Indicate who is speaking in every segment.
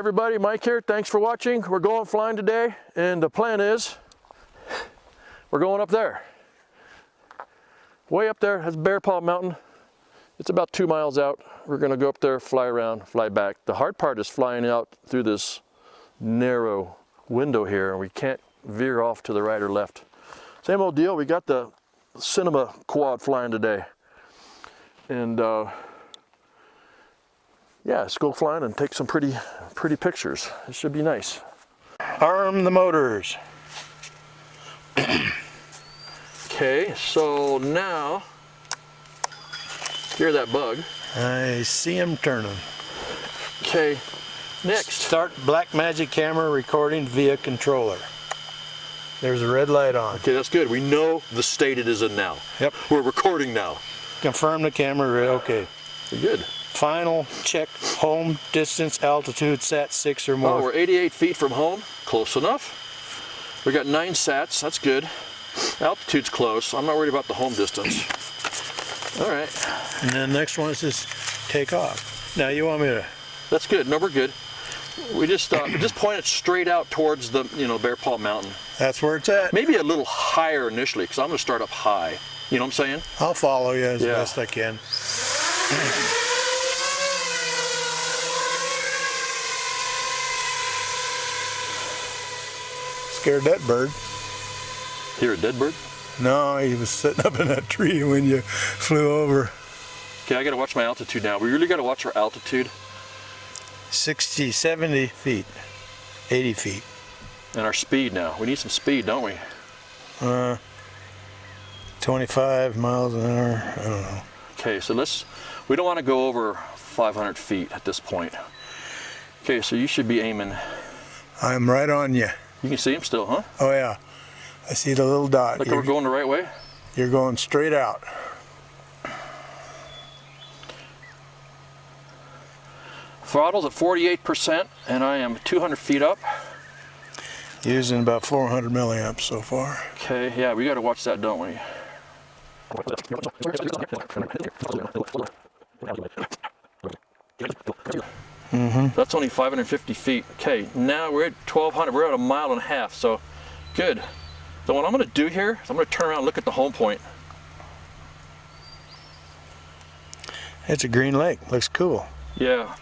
Speaker 1: everybody, Mike here. Thanks for watching. We're going flying today, and the plan is we're going up there. Way up there, that's Bear Paw Mountain. It's about 2 miles out. We're gonna go up there, fly around, fly back. The hard part is flying out through this narrow window here, and we can't veer off to the right or left. Same old deal, we got the Cinema quad flying today. And yeah, let's go flying and take some pretty pictures. It should be nice.
Speaker 2: Arm the motors.
Speaker 1: Okay, so now, hear that bug.
Speaker 2: I see him turning.
Speaker 1: Okay, next.
Speaker 2: Start Blackmagic camera recording via controller. There's a red light on.
Speaker 1: Okay, that's good. We know the state it is in now.
Speaker 2: Yep.
Speaker 1: We're recording now.
Speaker 2: Confirm the camera, okay.
Speaker 1: Good.
Speaker 2: Final check, home, distance, altitude, sat 6 or more.
Speaker 1: Oh, we're 88 feet from home. Close enough. We got 9 sats, that's good. Altitude's close. I'm not worried about the home distance. All right.
Speaker 2: And then the next one is just take off. Now you want me to?
Speaker 1: That's good. No, we're good. We just point it straight out towards the Bear Paw Mountain.
Speaker 2: That's where it's at.
Speaker 1: Maybe a little higher initially, because I'm going to start up high. You know what I'm saying?
Speaker 2: I'll follow you as best I can. Scared that bird.
Speaker 1: Hear a dead bird?
Speaker 2: No, he was sitting up in that tree when you flew over.
Speaker 1: Okay, I got to watch my altitude now. We really got to watch our altitude.
Speaker 2: 60, 70 feet, 80 feet.
Speaker 1: And our speed now. We need some speed, don't we?
Speaker 2: 25 miles an hour, I don't know.
Speaker 1: Okay, so we don't want to go over 500 feet at this point. Okay, so you should be aiming.
Speaker 2: I'm right on you.
Speaker 1: You can see him still, huh?
Speaker 2: Oh yeah, I see the little dot.
Speaker 1: Like we're going the right way?
Speaker 2: You're going straight out.
Speaker 1: Throttle's at 48%, and I am 200 feet up.
Speaker 2: Using about 400 milliamps so far.
Speaker 1: Okay, yeah, we got to watch that, don't we? That's only 550 feet. Okay, now we're at 1,200. We're at 1.5 miles, so good. So what I'm going to do here is I'm going to turn around and look at the home point.
Speaker 2: It's a green lake. Looks cool.
Speaker 1: Yeah.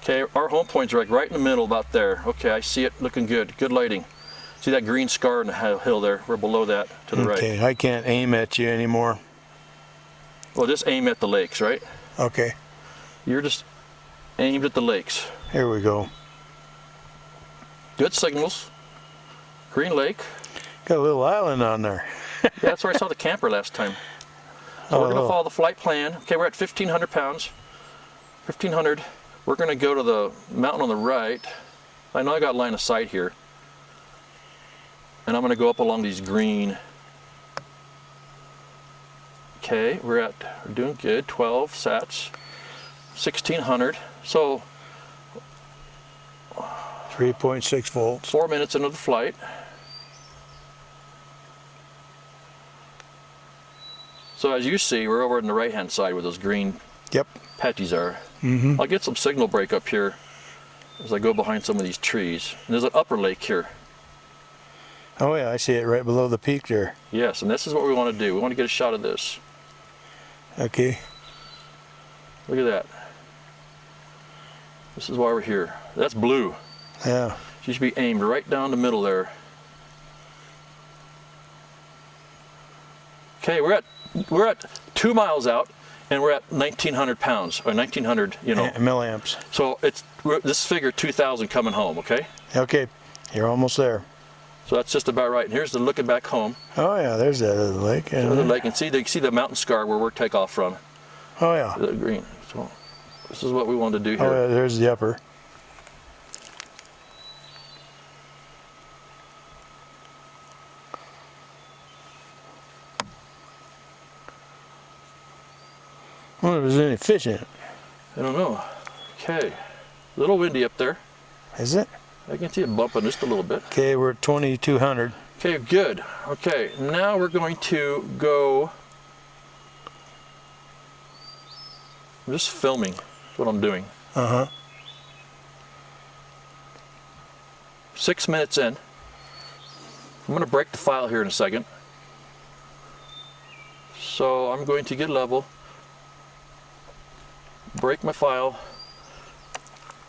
Speaker 1: Okay, our home point's right in the middle, about there. Okay, I see it looking good. Good lighting. See that green scar in the hill there? We're below that to the right.
Speaker 2: Okay, I can't aim at you anymore.
Speaker 1: Well, just aim at the lakes, right?
Speaker 2: Okay.
Speaker 1: You're just aimed at the lakes.
Speaker 2: Here we go.
Speaker 1: Good signals. Green lake.
Speaker 2: Got a little island on there.
Speaker 1: Yeah, that's where I saw the camper last time. So we're going to follow the flight plan. Okay, we're at 1,500 pounds. 1,500. We're going to go to the mountain on the right. I know I got line of sight here. And I'm going to go up along these green. Okay, we're doing good. 12 sats. 1,600. So
Speaker 2: 3.6 volts.
Speaker 1: 4 minutes into the flight. So as you see, we're over on the right-hand side where those green patches are. I'll get some signal break up here as I go behind some of these trees. And there's an upper lake here.
Speaker 2: Oh yeah, I see it right below the peak there.
Speaker 1: Yes, and this is what we want to do. We want to get a shot of this.
Speaker 2: Okay.
Speaker 1: Look at that. This is why we're here. That's blue.
Speaker 2: Yeah.
Speaker 1: You should be aimed right down the middle there. Okay, we're at 2 miles out, and we're at 1,900 pounds, or 1,900,
Speaker 2: milliamps.
Speaker 1: So this figure 2,000 coming home, okay?
Speaker 2: Okay, you're almost there.
Speaker 1: So that's just about right. And here's the looking back home.
Speaker 2: Oh yeah, there's that other lake.
Speaker 1: There's the lake, and you see the mountain scar where we're takeoff from.
Speaker 2: Oh yeah.
Speaker 1: The green. So this is what we want to do here.
Speaker 2: Oh yeah, there's the upper. I wonder if there's any fish in it.
Speaker 1: I don't know. Okay. A little windy up there.
Speaker 2: Is it?
Speaker 1: I can see it bumping just a little bit.
Speaker 2: Okay, we're at 2,200.
Speaker 1: Okay, good. Okay, now we're going to go. I'm just filming. That's what I'm doing.
Speaker 2: Uh-huh.
Speaker 1: 6 minutes in. I'm going to break the file here in a second. So I'm going to get level, break my file,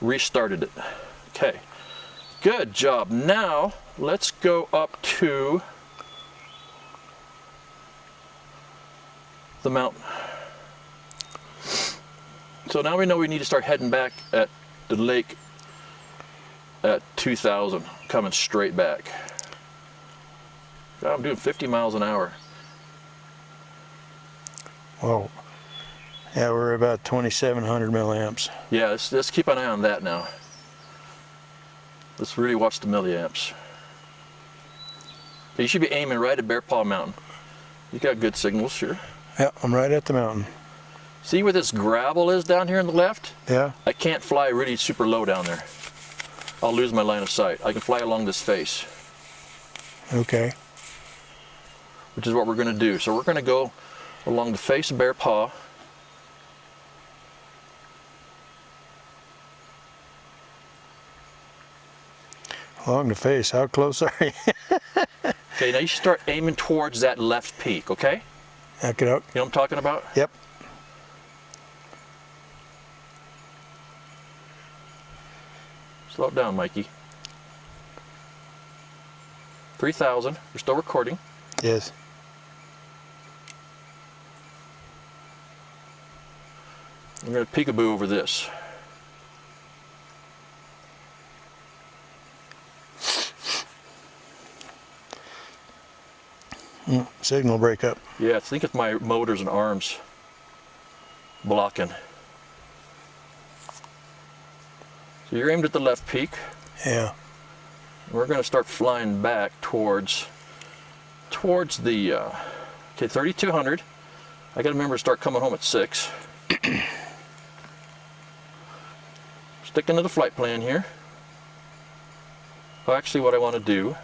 Speaker 1: restarted it. Okay, good job. Now let's go up to the mountain. So now we know we need to start heading back at the lake at 2000, coming straight back. God, I'm doing 50 miles an hour.
Speaker 2: Whoa. Yeah, we're about 2,700 milliamps.
Speaker 1: Yeah, let's keep an eye on that now. Let's really watch the milliamps. You should be aiming right at Bear Paw Mountain. You got good signals, sure.
Speaker 2: Yeah, I'm right at the mountain.
Speaker 1: See where this gravel is down here on the left?
Speaker 2: Yeah.
Speaker 1: I can't fly really super low down there. I'll lose my line of sight. I can fly along this face.
Speaker 2: Okay.
Speaker 1: Which is what we're going to do. So we're going to go along the face of Bear Paw.
Speaker 2: Along the face, how close are you?
Speaker 1: Okay, now you should start aiming towards that left peak, okay?
Speaker 2: Back it up.
Speaker 1: You know what I'm talking about?
Speaker 2: Yep.
Speaker 1: Slow it down, Mikey. 3,000. We're still recording.
Speaker 2: Yes.
Speaker 1: I'm going to peekaboo over this.
Speaker 2: Signal breakup.
Speaker 1: Yeah, I think it's my motors and arms blocking. So you're aimed at the left peak.
Speaker 2: Yeah.
Speaker 1: We're going to start flying back towards the, okay, 3,200. I got to remember to start coming home at 6. Sticking to the flight plan here. Well, actually, what I want to do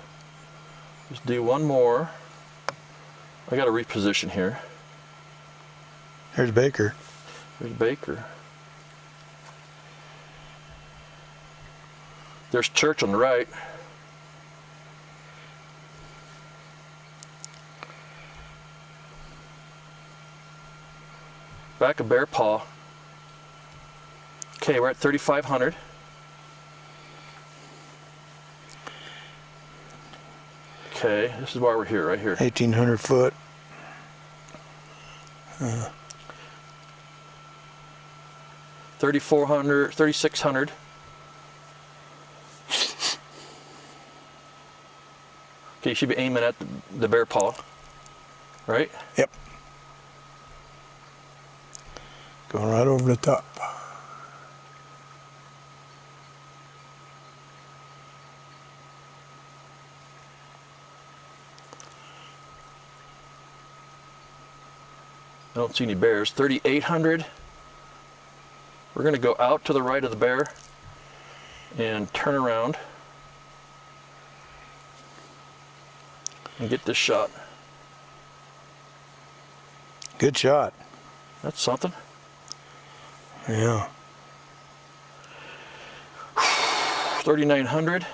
Speaker 1: is do one more. I got to reposition here.
Speaker 2: There's Baker.
Speaker 1: There's Baker. There's Church on the right. Back of Bear Paw. Okay, we're at 3,500. Okay, this is why we're here, right here.
Speaker 2: 1,800 foot.
Speaker 1: 3,400, 3,600. Okay, you should be aiming at the Bear Paw, right?
Speaker 2: Yep. Going right over the top.
Speaker 1: I don't see any bears. 3,800. We're going to go out to the right of the bear and turn around and get this shot.
Speaker 2: Good shot.
Speaker 1: That's something.
Speaker 2: Yeah.
Speaker 1: 3,900.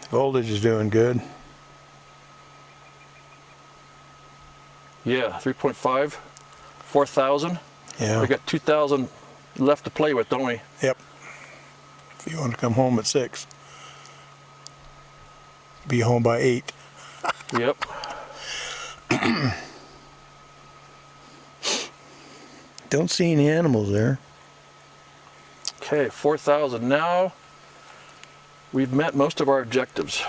Speaker 2: Voltage is doing good.
Speaker 1: Yeah, 3.5, 4,000.
Speaker 2: Yeah.
Speaker 1: We got 2,000 left to play with, don't we?
Speaker 2: Yep. If you want to come home at 6, be home by 8.
Speaker 1: Yep.
Speaker 2: Don't see any animals there.
Speaker 1: Okay, 4,000. Now we've met most of our objectives.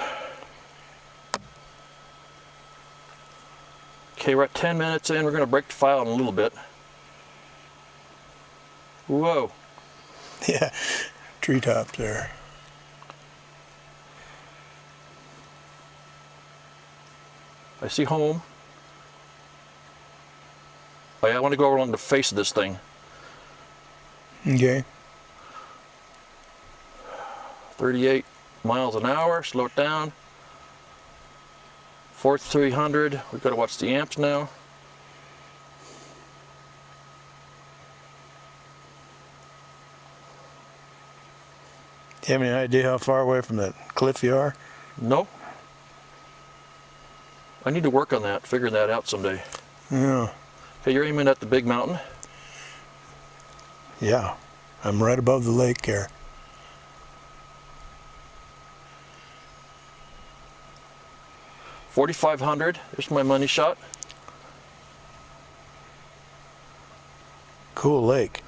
Speaker 1: Okay, we're at 10 minutes in. We're going to break the file in a little bit. Whoa.
Speaker 2: Yeah, treetop there.
Speaker 1: I see home. Oh yeah, I want to go along the face of this thing.
Speaker 2: Okay.
Speaker 1: 38 miles an hour, slow it down. 4300. We've got to watch the amps now.
Speaker 2: Do you have any idea how far away from that cliff you are?
Speaker 1: No. I need to work on that, figure that out someday.
Speaker 2: Yeah.
Speaker 1: Okay, you're aiming at the big mountain?
Speaker 2: Yeah. I'm right above the lake there.
Speaker 1: $4,500. There's my money shot.
Speaker 2: Cool lake.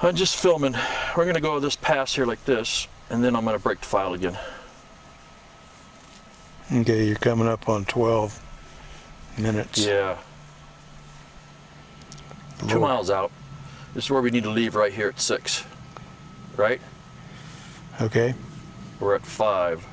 Speaker 1: I'm just filming. We're gonna go this pass here like this, and then I'm gonna break the file again.
Speaker 2: Okay, you're coming up on 12 minutes.
Speaker 1: Yeah. 2 miles out. This is where we need to leave, right here at 6. Right?
Speaker 2: Okay.
Speaker 1: We're at 5.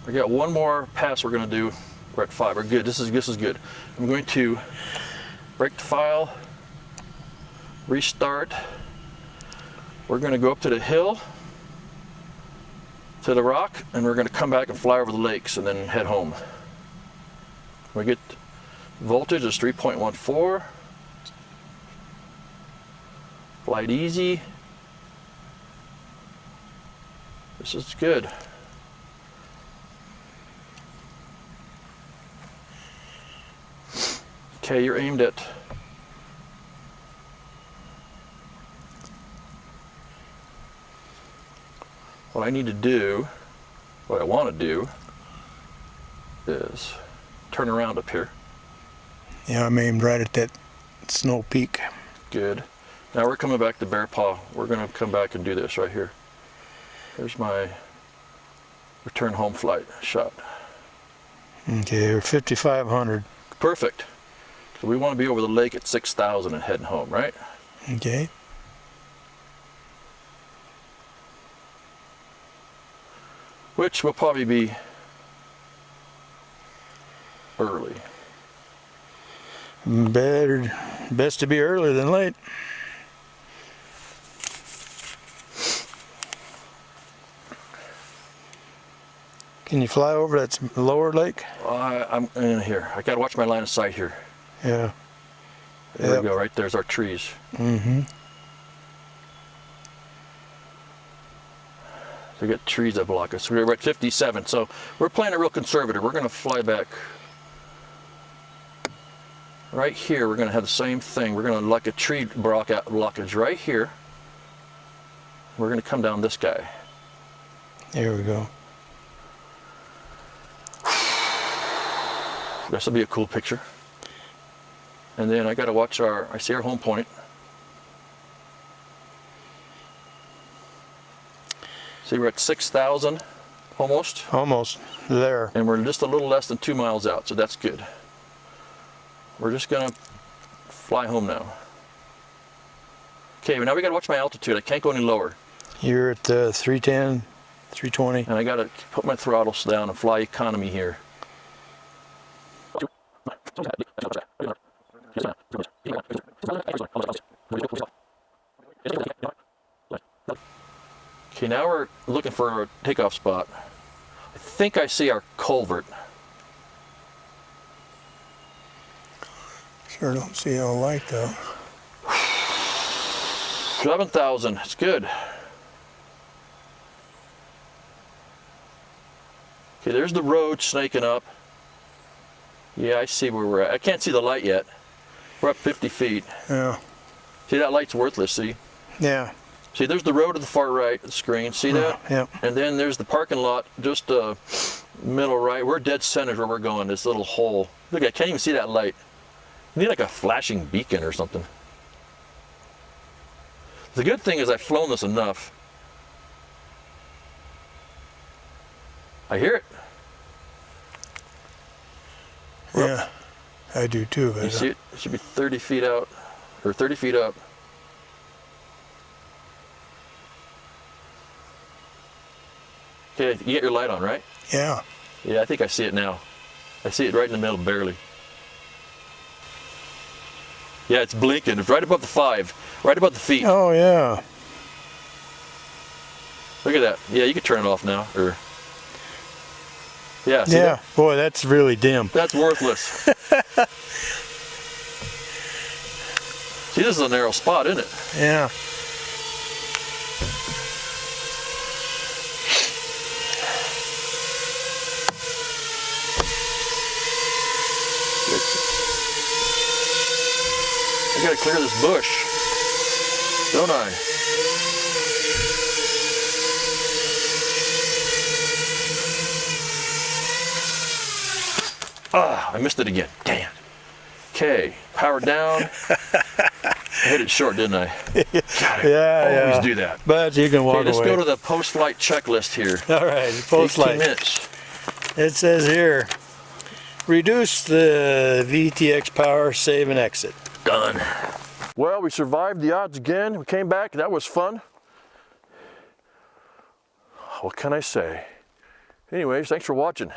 Speaker 1: We got one more pass we're going to do. We're at 5. We're good. This is good. I'm going to break the file, restart. We're going to go up to the hill, to the rock, and we're going to come back and fly over the lakes and then head home. We get voltage is 3.14. Flight easy. This is good. Okay, you're aimed at what I need to do, what I want to do is turn around up here.
Speaker 2: Yeah, I'm aimed right at that snow peak.
Speaker 1: Good. Now we're coming back to Bear Paw. We're going to come back and do this right here. There's my return home flight shot.
Speaker 2: Okay, we're 5,500.
Speaker 1: Perfect. So we want to be over the lake at 6,000 and heading home, right?
Speaker 2: Okay.
Speaker 1: Which will probably be early.
Speaker 2: Best to be early than late. Can you fly over that lower lake?
Speaker 1: I'm in here. I got to watch my line of sight here.
Speaker 2: Yeah.
Speaker 1: There we go, right there's our trees.
Speaker 2: Mm-hmm.
Speaker 1: We got trees that block us. We're at 57, so we're playing it real conservative. We're going to fly back. Right here, we're going to have the same thing. We're going to like a tree blockage right here. We're going to come down this guy.
Speaker 2: There we go.
Speaker 1: This will be a cool picture. And then I got to watch I see our home point. See, we're at 6,000 almost.
Speaker 2: Almost there.
Speaker 1: And we're just a little less than 2 miles out, so that's good. We're just gonna fly home now. Okay, now we gotta watch my altitude. I can't go any lower.
Speaker 2: You're at 310, 320.
Speaker 1: And I gotta put my throttles down and fly economy here. Okay, now we're looking for a takeoff spot. I think I see our culvert.
Speaker 2: Sure don't see all light though.
Speaker 1: 7,000, it's good. Okay, there's the road snaking up. Yeah, I see where we're at. I can't see the light yet. We're up 50 feet.
Speaker 2: Yeah.
Speaker 1: See, that light's worthless, see?
Speaker 2: Yeah.
Speaker 1: See, there's the road to the far right of the screen. See that?
Speaker 2: Yeah.
Speaker 1: And then there's the parking lot, just middle right. We're dead center where we're going, this little hole. Look, I can't even see that light. You need like a flashing beacon or something. The good thing is I've flown this enough. I hear it.
Speaker 2: Yeah, I do too. But
Speaker 1: You see it? It should be 30 feet out, or 30 feet up. Okay, you get your light on, right?
Speaker 2: Yeah.
Speaker 1: Yeah, I think I see it now. I see it right in the middle, barely. Yeah, it's blinking. It's right above the 5, right above the feet.
Speaker 2: Oh yeah.
Speaker 1: Look at that. Yeah, you can turn it off now. Or yeah, see
Speaker 2: Yeah.
Speaker 1: that?
Speaker 2: Boy, that's really dim.
Speaker 1: That's worthless. See, this is a narrow spot, isn't it?
Speaker 2: Yeah.
Speaker 1: I gotta clear this bush, don't I? Ah, I missed it again. Dang it. Okay, power down. I hit it short, didn't I?
Speaker 2: Yeah,
Speaker 1: Always do that.
Speaker 2: But you can walk
Speaker 1: Okay, let's
Speaker 2: away.
Speaker 1: go to the post-flight checklist here.
Speaker 2: All right,
Speaker 1: 18
Speaker 2: post-flight.
Speaker 1: minutes.
Speaker 2: It says here, reduce the VTX power, save and exit.
Speaker 1: Done. Well, we survived the odds again. We came back. That was fun. What can I say? Anyways, thanks for watching.